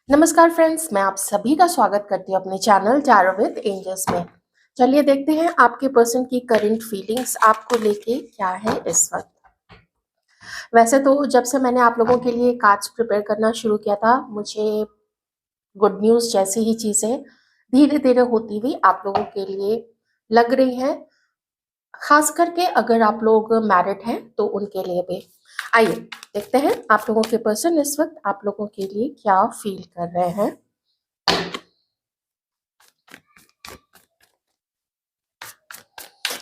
नमस्कार फ्रेंड्स, मैं आप सभी का स्वागत करती हूँ अपने चैनल टैरो विद एंजल्स में। चलिए देखते हैं आपके पर्सन की करंट फीलिंग्स आपको लेके क्या है इस वक्त। वैसे तो जब से मैंने आप लोगों के लिए कार्ड्स प्रिपेयर करना शुरू किया था, मुझे गुड न्यूज़ जैसी ही चीज़ें धीरे धीरे होती हुई आप लोगों के लिए लग रही हैं। खास करके अगर आप लोग मैरिड हैं तो उनके लिए भी। आइए देखते हैं आप लोगों के पर्सन इस वक्त आप लोगों के लिए क्या फील कर रहे हैं।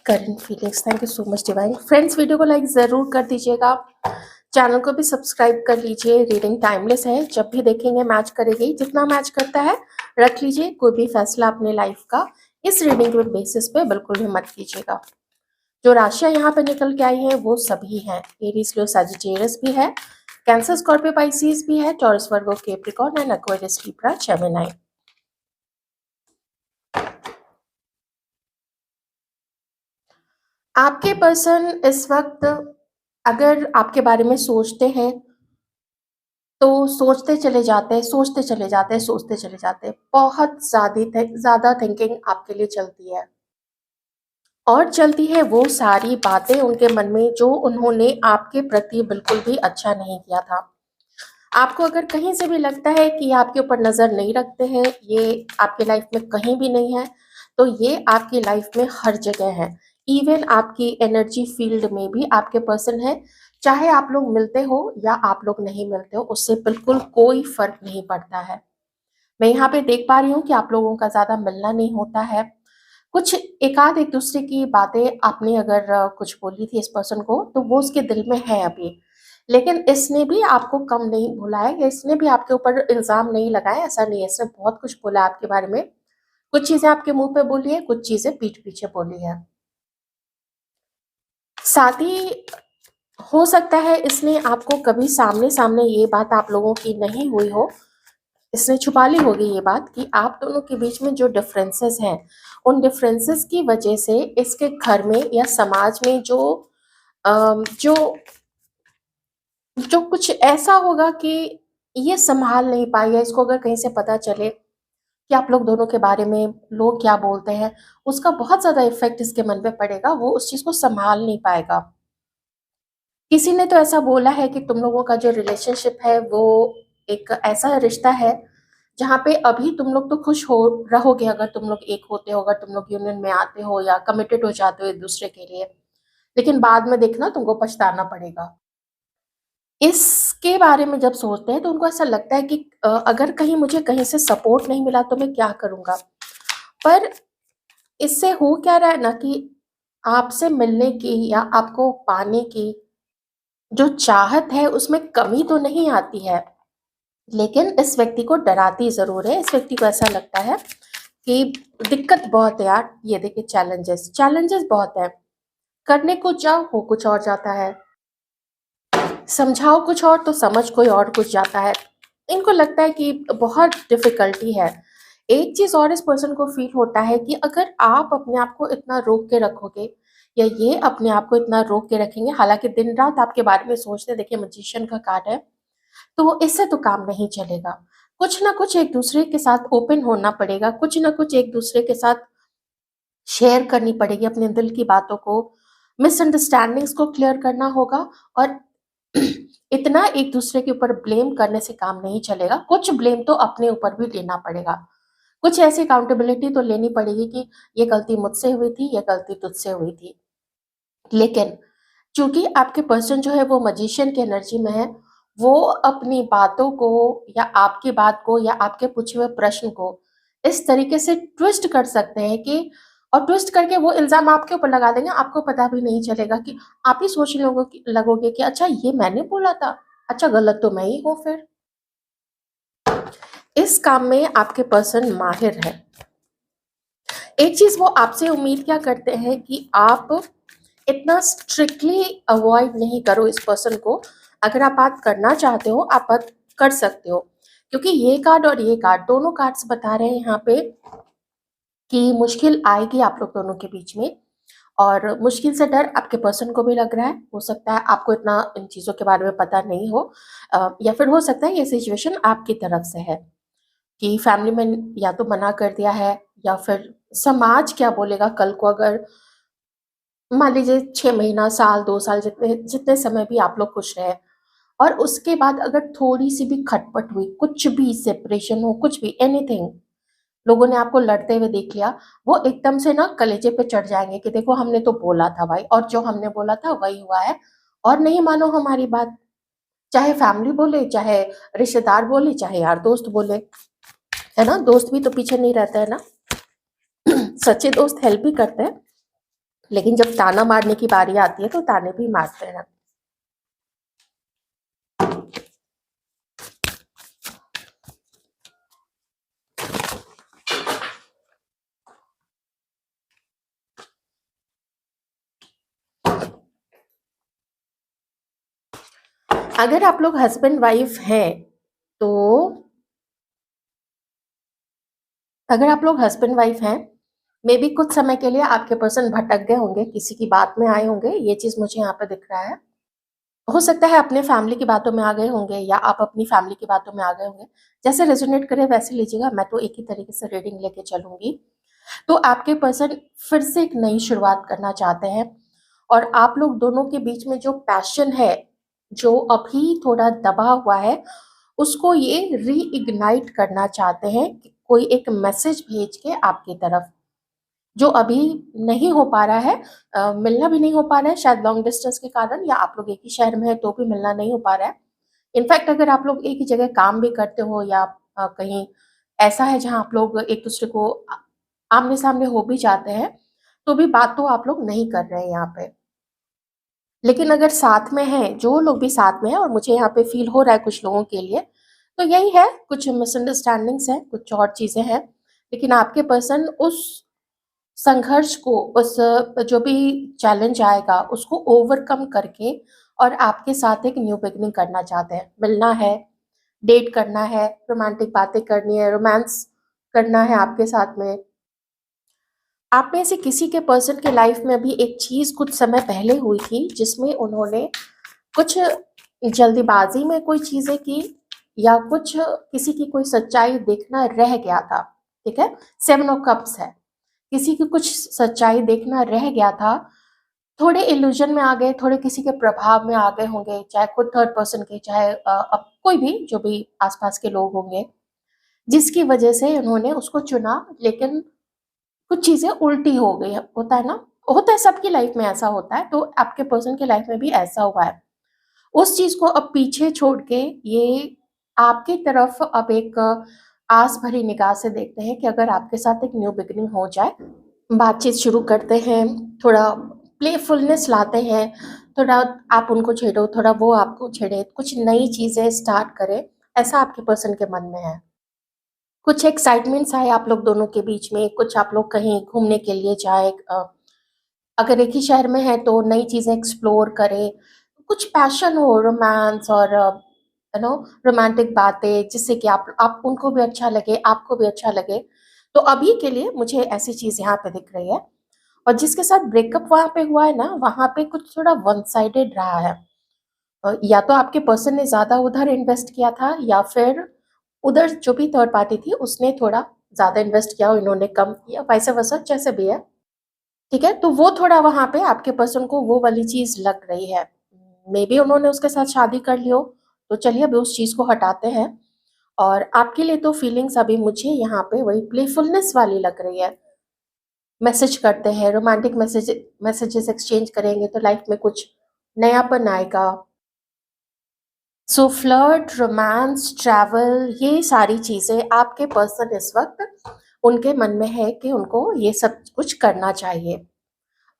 Current feelings, thank you so much divine. Friends, video को लाइक ज़रूर कर दीजिएगा, चैनल को भी सब्सक्राइब कर लीजिए। रीडिंग टाइमलेस है, जब भी देखेंगे मैच करेगी, जितना मैच करता है रख लीजिए। कोई भी फैसला अपने लाइफ का इस रीडिंग के बेसिस पे बिल्कुल भी मत कीजिएगा। जो राशियां यहाँ पे निकल के आई हैं वो सभी हैं। एरीज, लियो, सजिटेरियस भी है, कैंसर, स्कॉर्पियो, पाइसिस भी है, taurus, Virgo, Capricorn and Aquarius, Libra, Gemini. आपके पर्सन इस वक्त अगर आपके बारे में सोचते हैं तो सोचते चले जाते हैं, सोचते चले जाते हैं, सोचते चले जाते हैं। बहुत ज़्यादा थिंकिंग आपके लिए चलती है और चलती है वो सारी बातें उनके मन में जो उन्होंने आपके प्रति बिल्कुल भी अच्छा नहीं किया था। आपको अगर कहीं से भी लगता है कि ये आपके ऊपर नज़र नहीं रखते हैं, ये आपकी लाइफ में कहीं भी नहीं है, तो ये आपकी लाइफ में हर जगह है। इवन आपकी एनर्जी फील्ड में भी आपके पर्सन है। चाहे आप लोग मिलते हो या आप लोग नहीं मिलते हो, उससे बिल्कुल कोई फर्क नहीं पड़ता है। मैं यहाँ पे देख पा रही हूँ कि आप लोगों का ज़्यादा मिलना नहीं होता है। कुछ एकाध एक दूसरे की बातें आपने अगर कुछ बोली थी इस पर्सन को, तो वो उसके दिल में है अभी। लेकिन इसने भी आपको कम नहीं भुला है, या इसने भी आपके ऊपर इल्ज़ाम नहीं लगाया, ऐसा नहीं है। इसने बहुत कुछ बोला आपके बारे में। कुछ चीज़ें आपके मुँह पे बोली है, कुछ चीज़ें पीठ पीछे बोली है। साथ ही हो सकता है इसने आपको कभी सामने-सामने ये बात आप लोगों की नहीं हुई हो, इसने छुपा ली होगी ये बात कि आप दोनों के बीच में जो डिफरेंसेस हैं, उन डिफरेंसेस की वजह से इसके घर में या समाज में जो जो कुछ ऐसा होगा कि ये संभाल नहीं पाई, या इसको अगर कहीं से पता चले कि आप लोग दोनों के बारे में लोग क्या बोलते हैं, उसका बहुत ज़्यादा इफ़ेक्ट इसके मन पे पड़ेगा, वो उस चीज़ को संभाल नहीं पाएगा। किसी ने तो ऐसा बोला है कि तुम लोगों का जो रिलेशनशिप है वो एक ऐसा रिश्ता है जहाँ पे अभी तुम लोग तो खुश हो रहोगे अगर तुम लोग एक होते हो, अगर तुम लोग यूनियन में आते हो या कमिटेड हो जाते हो एक दूसरे के लिए, लेकिन बाद में देखना तुमको पछताना पड़ेगा। इसके बारे में जब सोचते हैं तो उनको ऐसा लगता है कि अगर कहीं मुझे कहीं से सपोर्ट नहीं मिला तो मैं क्या करूँगा? पर इससे हो क्या रहा है ना कि आपसे मिलने की या आपको पाने की जो चाहत है उसमें कमी तो नहीं आती है, लेकिन इस व्यक्ति को डराती ज़रूर है। इस व्यक्ति को ऐसा लगता है कि दिक्कत बहुत है यार, ये देखिए चैलेंजेस चैलेंजेस बहुत है। करने को जाओ हो कुछ और जाता है, समझाओ कुछ और तो समझ कोई और कुछ जाता है। इनको लगता है कि बहुत डिफ़िकल्टी है। एक चीज़ और इस पर्सन को फ़ील होता है कि अगर आप अपने आप को इतना रोक के रखोगे या ये अपने आप को इतना रोक के रखेंगे, हालाँकि दिन-रात आपके बारे में सोचते हैं, देखिए मैजिशियन का कार्ड है, तो इससे तो काम नहीं चलेगा। कुछ ना कुछ एक-दूसरे के साथ ओपन होना पड़ेगा, कुछ ना कुछ एक-दूसरे के साथ शेयर करनी पड़ेगी अपने दिल की बातों को, मिसअंडरस्टैंडिंग्स को क्लियर करना होगा। और इतना एक-दूसरे के ऊपर ब्लेम करने से काम नहीं चलेगा, कुछ ब्लेम तो अपने ऊपर भी लेना पड़ेगा। कुछ ऐसी अकाउंटेबिलिटी तो लेनी पड़ेगी कि ये गलती मुझसे हुई थी, ये गलती तुझसे हुई थी। लेकिन चूँकि आपके पर्सन जो है वो मैजिशियन की एनर्जी में है, वो अपनी बातों को या आपकी बात को या आपके पूछे हुए प्रश्न को इस तरीके से ट्विस्ट कर सकते हैं कि और ट्विस्ट करके वो इल्ज़ाम आपके ऊपर लगा देंगे, आपको पता भी नहीं चलेगा कि आप ही सोचने लगोगे कि अच्छा ये मैंने बोला था, अच्छा गलत तो मैं ही हूँ फिर। इस काम में आपके पर्सन माहिर है। एक चीज़ वो आपसे उम्मीद क्या करते हैं कि आप इतना स्ट्रिक्टली अवॉइड नहीं करो इस पर्सन को। अगर आप बात करना चाहते हो, आप बात कर सकते हो। क्योंकि ये कार्ड और ये कार्ड, दोनों कार्ड्स बता रहे हैं यहाँ पे कि मुश्किल आएगी आप लोग दोनों के बीच में, और मुश्किल से डर आपके पर्सन को भी लग रहा है। हो सकता है आपको इतना इन चीज़ों के बारे में पता नहीं हो, या फिर हो सकता है ये सिचुएशन आपकी तरफ से है। कि फैमिली में या तो मना कर दिया है या फिर समाज क्या बोलेगा कल को, अगर मान लीजिए 6 महीना, साल, 2 साल, जितने जितने समय भी आप लोग खुश रहे और उसके बाद अगर थोड़ी-सी भी खटपट हुई, कुछ भी सेपरेशन हो, कुछ भी एनीथिंग, लोगों ने आपको लड़ते हुए देख लिया, वो एकदम से ना कलेजे पे चढ़ जाएँगे कि देखो हमने तो बोला था भाई, और जो हमने बोला था वही हुआ है और नहीं मानो हमारी बात। चाहे फैमिली बोले, चाहे रिश्तेदार बोले, चाहे यार दोस्त बोले, है ना? दोस्त भी तो पीछे नहीं रहते हैं ना। सच्चे दोस्त हेल्प भी करते हैं, लेकिन जब ताना मारने की बारी आती है तो ताने भी मारते हैं। अगर आप लोग हस्बैंड वाइफ हैं, तो अगर आप लोग हस्बैंड वाइफ हैं, मे बी कुछ समय के लिए आपके पर्सन भटक गए होंगे, किसी की बात में आए होंगे, ये चीज़ मुझे यहाँ पे दिख रहा है। हो सकता है अपने फैमिली की बातों में आ गए होंगे या आप अपनी फैमिली की बातों में आ गए होंगे। जैसे रेज़ोनेट करे वैसे लीजिएगा, मैं तो एक ही तरीके से रीडिंग लेके चलूँगी। तो आपके पर्सन फिर से एक नई शुरुआत करना चाहते हैं और आप लोग दोनों के बीच में जो पैशन है, जो अभी थोड़ा दबा हुआ है, उसको ये रीइग्नाइट करना चाहते हैं कि कोई एक मैसेज भेज के आपकी तरफ, जो अभी नहीं हो पा रहा है। मिलना भी नहीं हो पा रहा है शायद लॉन्ग डिस्टेंस के कारण, या आप लोग एक ही शहर में हैं तो भी मिलना नहीं हो पा रहा है। इनफैक्ट अगर आप लोग एक ही जगह काम भी करते हो या कहीं ऐसा है जहाँ आप लोग एक दूसरे को आमने-सामने हो भी जाते हैं, तो भी बात तो आप लोग नहीं कर रहे हैं यहाँ पे। लेकिन अगर साथ में हैं, जो लोग भी साथ में हैं, और मुझे यहाँ पे फ़ील हो रहा है कुछ लोगों के लिए, तो यही है, कुछ मिसअंडरस्टैंडिंग्स हैं, कुछ और चीज़ें हैं। लेकिन आपके पर्सन उस संघर्ष को, उस जो भी चैलेंज आएगा, उसको ओवरकम करके और आपके साथ एक न्यू बिगिनिंग करना चाहते हैं। मिलना है, डेट करना है, रोमांटिक बातें करनी है, रोमांस करना है आपके साथ में। आप में से किसी के पर्सन के लाइफ में अभी एक चीज़ कुछ समय पहले हुई थी, जिसमें उन्होंने कुछ जल्दीबाज़ी में कोई चीज़ें की या कुछ किसी की कोई सच्चाई देखना रह गया था, ठीक है? 7 ऑफ कप्स है। किसी की कुछ सच्चाई देखना रह गया था, थोड़े इल्यूज़न में आ गए, थोड़े किसी के प्रभाव में आ गए होंगे, चाहे खुद थर्ड पर्सन के, चाहे अब कोई भी जो भी आस-पास के लोग होंगे, जिसकी वजह से उन्होंने उसको चुना, लेकिन कुछ चीज़ें उल्टी हो गई, होता है ना? होता है, सबकी लाइफ में ऐसा होता है, तो आपके पर्सन की लाइफ में भी ऐसा हुआ है। उस चीज़ को अब पीछे छोड़ के ये आपकी तरफ अब एक आस भरी निगाह से देखते हैं कि अगर आपके साथ एक न्यू बिगिनिंग हो जाए, बातचीत शुरू करते हैं, थोड़ा प्लेफुलनेस लाते हैं, थोड़ा आप उनको छेड़ो, थोड़ा वो आपको छेड़े, कुछ नई चीज़ें स्टार्ट करें, ऐसा आपके पर्सन के मन में है। कुछ एक्साइटमेंट्स आए आप लोग दोनों के बीच में, कुछ आप लोग कहीं घूमने के लिए जाए, अगर एक ही शहर में है तो नई चीज़ें एक्सप्लोर करें, कुछ पैशन हो, रोमांस और रोमांटिक बातें, जिससे कि आप उनको भी अच्छा लगे, आपको भी अच्छा लगे। तो अभी के लिए मुझे ऐसी चीज़ यहाँ पे दिख रही है। और जिसके साथ ब्रेकअप वहाँ पे हुआ है ना, वहाँ पे कुछ थोड़ा वन साइडेड रहा है। या तो आपके पर्सन ने ज़्यादा उधर इन्वेस्ट किया था या फिर उधर जो भी थर्ड पार्टी थी उसने थोड़ा ज़्यादा इन्वेस्ट किया और इन्होंने कम किया, वाइस वर्सा, जैसे भी है। ठीक है? तो वो थोड़ा वहाँ पे आपके पर्सन को वो वाली चीज़ लग रही है। मेबी उन्होंने उसके साथ शादी कर ली हो, तो चलिए अभी उस चीज़ को हटाते हैं। और आपके लिए तो फीलिंग्स अभी मुझे यहाँ पे वही प्लेफुलनेस वाली लग रही है। मैसेज करते हैं, रोमांटिक मैसेजेस एक्सचेंज करेंगे तो लाइफ में कुछ नयापन आएगा। सो फ्लर्ट, रोमांस, ट्रैवल, ये सारी चीज़ें आपके पर्सन इस वक़्त उनके मन में है कि उनको ये सब कुछ करना चाहिए।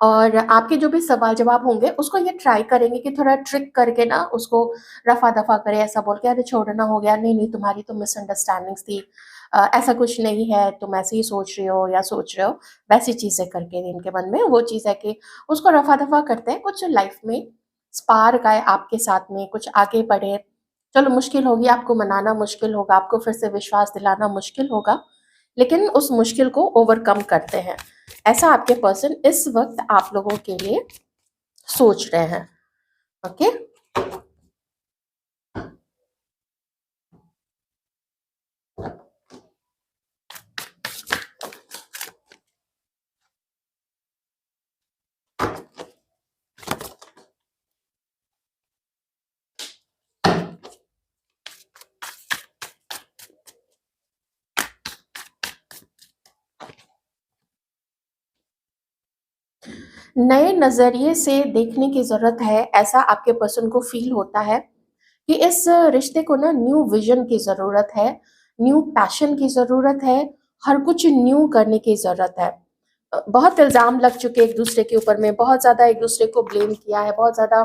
और आपके जो भी सवाल-जवाब होंगे, उसको ये ट्राई करेंगे कि थोड़ा ट्रिक करके ना उसको रफ़ा-दफ़ा करें, ऐसा बोल के, "अरे छोड़ो ना, हो गया, नहीं-नहीं तुम्हारी तो मिसअंडरस्टैंडिंग्स थी। ऐसा कुछ नहीं है, तुम ऐसे ही सोच रहे हो या सोच रहे हो।" वैसी चीज़ें करके इनके मन में वो चीज़ है कि उसको रफ़ा-दफ़ा करते हैं, कुछ लाइफ़ में स्पार्क आए आपके साथ में, कुछ आगे बढ़े। चलो मुश्किल होगी, आपको मनाना मुश्किल होगा, आपको फिर से विश्वास दिलाना मुश्किल होगा, लेकिन उस मुश्किल को ओवरकम करते हैं। ऐसा आपके पर्सन इस वक़्त आप लोगों के लिए सोच रहे हैं, ओके? नए नज़रिए से देखने की ज़रूरत है, ऐसा आपके पर्सन को फ़ील होता है कि इस रिश्ते को ना न्यू विज़न की ज़रूरत है, न्यू पैशन की ज़रूरत है, हर कुछ न्यू करने की ज़रूरत है। बहुत इल्ज़ाम लग चुके एक-दूसरे के ऊपर में, बहुत ज़्यादा एक-दूसरे को ब्लेम किया है, बहुत ज़्यादा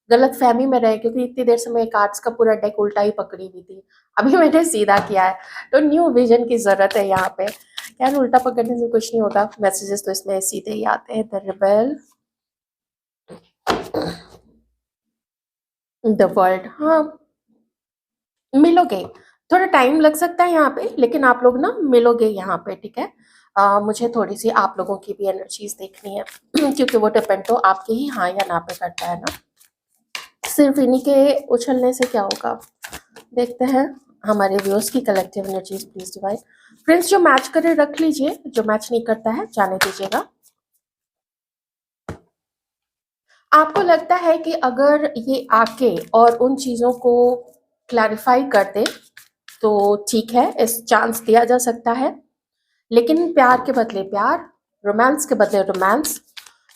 गलतफ़हमी में रहे क्योंकि इतनी देर से मैं कार्ड्स का पूरा डेक उल्टा ही पकड़ी हुई थी। अभी मैंने सीधा किया है, तो न्यू विज़न की ज़रूरत है यहाँ पे। खैर उल्टा पकड़ने से कुछ नहीं होगा, मैसेजेस तो इसमें सीधे ही आते हैं। द रिबेल, द वर्ल्ड, हाँ, मिलोगे। थोड़ा टाइम लग सकता है यहाँ पे, लेकिन आप लोग ना मिलोगे यहाँ पे, ठीक है? मुझे थोड़ी-सी आप लोगों की भी एनर्जीज़ देखनी है क्योंकि वो डिपेंड तो आपके ही हाँ या ना पे करता है ना। सिर्फ़ इन्हीं के उछलने से क्या होगा? देखते हैं हमारे व्यूअर्स की collective energies please divide. Friends जो मैच करे रख लीजिए, जो मैच नहीं करता है जाने दीजिएगा। आपको लगता है कि अगर ये आके और उन चीज़ों को क्लैरिफ़ाई कर दे, तो ठीक है, इस चांस दिया जा सकता है। लेकिन प्यार के बदले प्यार, रोमांस के बदले रोमांस,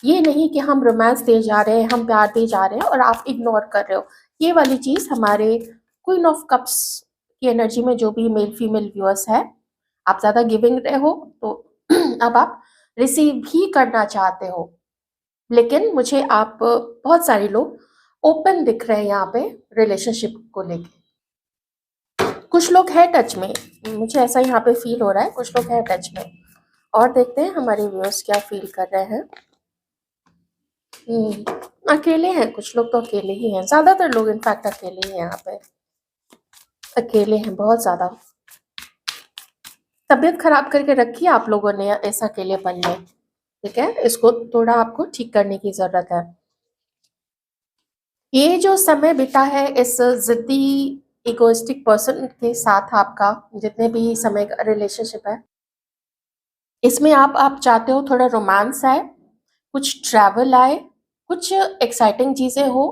ये नहीं कि हम रोमांस दिए जा रहे हैं, हम प्यार दिए जा रहे हैं और आप इग्नोर कर रहे हो। ये वाली चीज़ हमारे क्वीन ऑफ कप्स की एनर्जी में जो भी मेल फीमेल व्यूअर्स है, आप ज़्यादा गिविंग रहे हो, तो अब आप रिसीव भी करना चाहते हो। लेकिन मुझे आप बहुत सारे लोग ओपन दिख रहे हैं यहाँ पे रिलेशनशिप को लेके। कुछ लोग हैं टच में, मुझे ऐसा यहाँ पे फ़ील हो रहा है, कुछ लोग हैं टच में। और देखते हैं हमारे व्यूअर्स क्या फ़ील कर रहे हैं। अकेले हैं, कुछ लोग तो अकेले ही हैं, ज़्यादातर लोग इनफैक्ट अकेले ही हैं यहाँ पे, अकेले हैं बहुत ज़्यादा। तबीयत खराब करके रखी है आप लोगों ने इस अकेलेपन में, ठीक है? इसको थोड़ा आपको ठीक करने की ज़रूरत है। ये जो समय बिता है इस ज़िद्दी इगोइस्टिक पर्सन के साथ आपका, जितने भी समय का रिलेशनशिप है, इसमें आप चाहते हो थोड़ा रोमांस आए, कुछ ट्रैवल आए, कुछ एक्साइटिंग चीज़ें हो।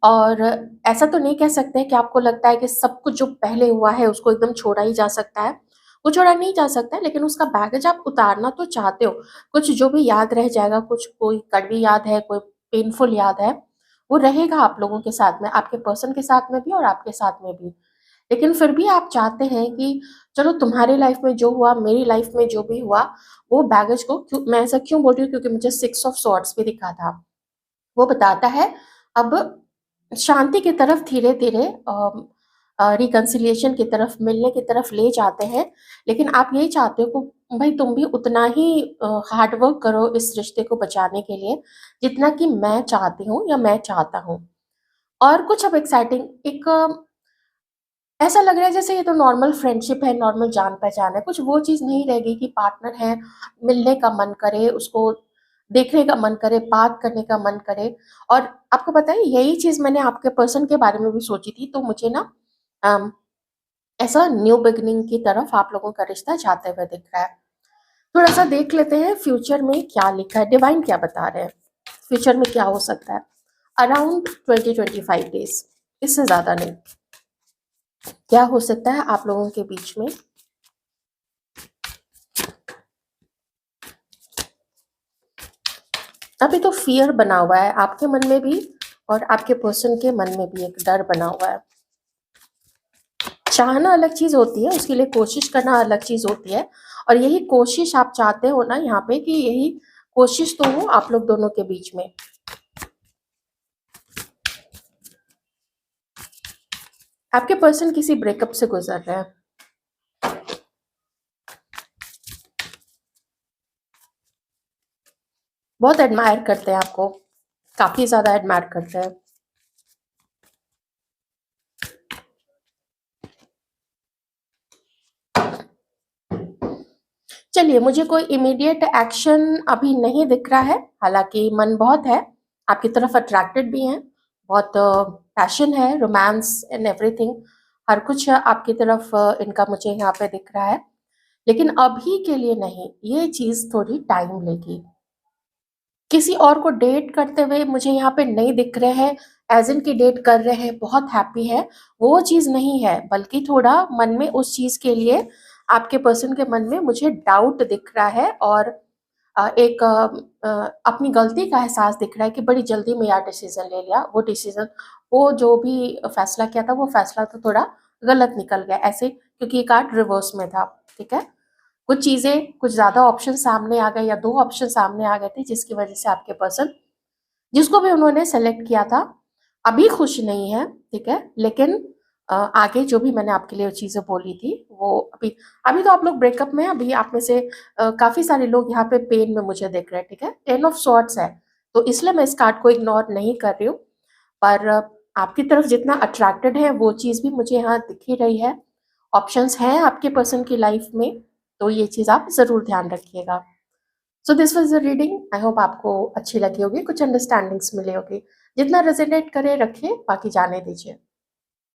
और ऐसा तो नहीं कह सकते कि आपको लगता है कि सब कुछ जो पहले हुआ है उसको एकदम छोड़ा ही जा सकता है। वो छोड़ा नहीं जा सकता है, लेकिन उसका बैगेज आप उतारना तो चाहते हो। कुछ जो भी याद रह जाएगा, कुछ कोई कड़वी याद है, कोई पेनफुल याद है, वो रहेगा आप लोगों के साथ में, आपके पर्सन के साथ में भी और आपके साथ में भी। लेकिन फिर भी आप चाहते हैं कि चलो तुम्हारी लाइफ में जो हुआ, मेरी लाइफ में जो भी हुआ, वो बैगेज को क्यों, मैं ऐसा क्यों बोल रही हूँ क्योंकि मुझे 6 ऑफ सॉर्ड्स भी दिखा था। वो बताता है अब शांति की तरफ धीरे-धीरे रिकंसिलिएशन की तरफ, मिलने की तरफ ले जाते हैं। लेकिन आप यही चाहते हो कि भई तुम भी उतना ही हार्ड वर्क करो इस रिश्ते को बचाने के लिए, जितना कि मैं चाहती हूँ या मैं चाहता हूँ। और कुछ अब एक्साइटिंग एक ऐसा लग रहा है जैसे ये तो नॉर्मल फ्रेंडशिप है, नॉर्मल जान-पहचान है, कुछ वो चीज़ नहीं रहेगी कि पार्टनर है, मिलने का मन करे, उसको देखने का मन करे, बात करने का मन करे। और आपको पता है यही चीज़ मैंने आपके पर्सन के बारे में भी सोची थी, तो मुझे ना अम, ऐसा न्यू बिगिनिंग की तरफ आप लोगों का रिश्ता जाते हुए दिख रहा है। थोड़ा-सा देख लेते हैं फ्यूचर में क्या लिखा है, डिवाइन क्या बता रहे हैं, फ्यूचर में क्या हो सकता है? अराउंड 20-25 डेज़, इससे ज़्यादा नहीं। क्या हो सकता है आप लोगों के बीच में? अभी तो फ़ियर बना हुआ है आपके मन में भी और आपके पर्सन के मन में भी एक डर बना हुआ है। चाहना अलग चीज़ होती है, उसके लिए कोशिश करना अलग चीज़ होती है और यही कोशिश आप चाहते हो ना यहाँ पे कि यही कोशिश तो हो आप लोग दोनों के बीच में। आपके पर्सन किसी ब्रेकअप से गुज़र रहे हैं। बहुत एडमायर करते हैं आपको, काफ़ी ज़्यादा एडमायर करते हैं। चलिए, मुझे कोई इमीडिएट एक्शन अभी नहीं दिख रहा है, हालाँकि मन बहुत है, आपकी तरफ अट्रैक्टेड भी हैं, बहुत पैशन है, रोमांस एंड एवरीथिंग, हर कुछ आपकी तरफ इनका मुझे यहाँ पे दिख रहा है। लेकिन अभी के लिए नहीं, ये चीज़ थोड़ी टाइम लेगी। किसी और को डेट करते हुए मुझे यहाँ पे नहीं दिख रहे हैं, एज़ इन कि डेट कर रहे हैं, बहुत हैप्पी हैं, वो चीज़ नहीं है, बल्कि थोड़ा मन में उस चीज़ के लिए आपके पर्सन के मन में मुझे डाउट दिख रहा है। और एक अपनी गलती का एहसास दिख रहा है कि बड़ी जल्दी में यार डिसीजन ले लिया, वो डिसीजन, वो जो भी फैसला किया था वो फैसला तो थोड़ा गलत निकल गया ऐसे, क्योंकि ये कार्ड रिवर्स में था। ठीक है, कुछ चीजें, कुछ ज्यादा ऑप्शन सामने आ गए या दो ऑप्शन सामने आ गए थे, जिसकी वजह से आपके पर्सन, जिसको भी उन्होंने सेलेक्ट किया था, अभी खुश नहीं है। ठीक है, लेकिन आगे जो भी मैंने आपके लिए चीजें बोली थी वो अभी, अभी तो आप लोग ब्रेकअप में हैं। अभी आप में से काफी सारे लोग यहाँ पे पेन में मुझे देख रहे हैं। ठीक है, 10 ऑफ सॉर्ड्स है, तो इसलिए मैं इस कार्ड को इग्नोर नहीं कर रही हूँ। पर आपकी तरफ जितना अट्रैक्टेड है वो चीज भी मुझे यहाँ दिख ही रही है। ऑप्शंस हैं आपके पर्सन की लाइफ में, तो ये चीज आप जरूर ध्यान रखिएगा। So this was the reading. I hope आपको अच्छी लगी होगी, कुछ अंडरस्टैंडिंग्स मिली होगी। जितना रेजोनेट करे रखिए, बाकी जाने दीजिए।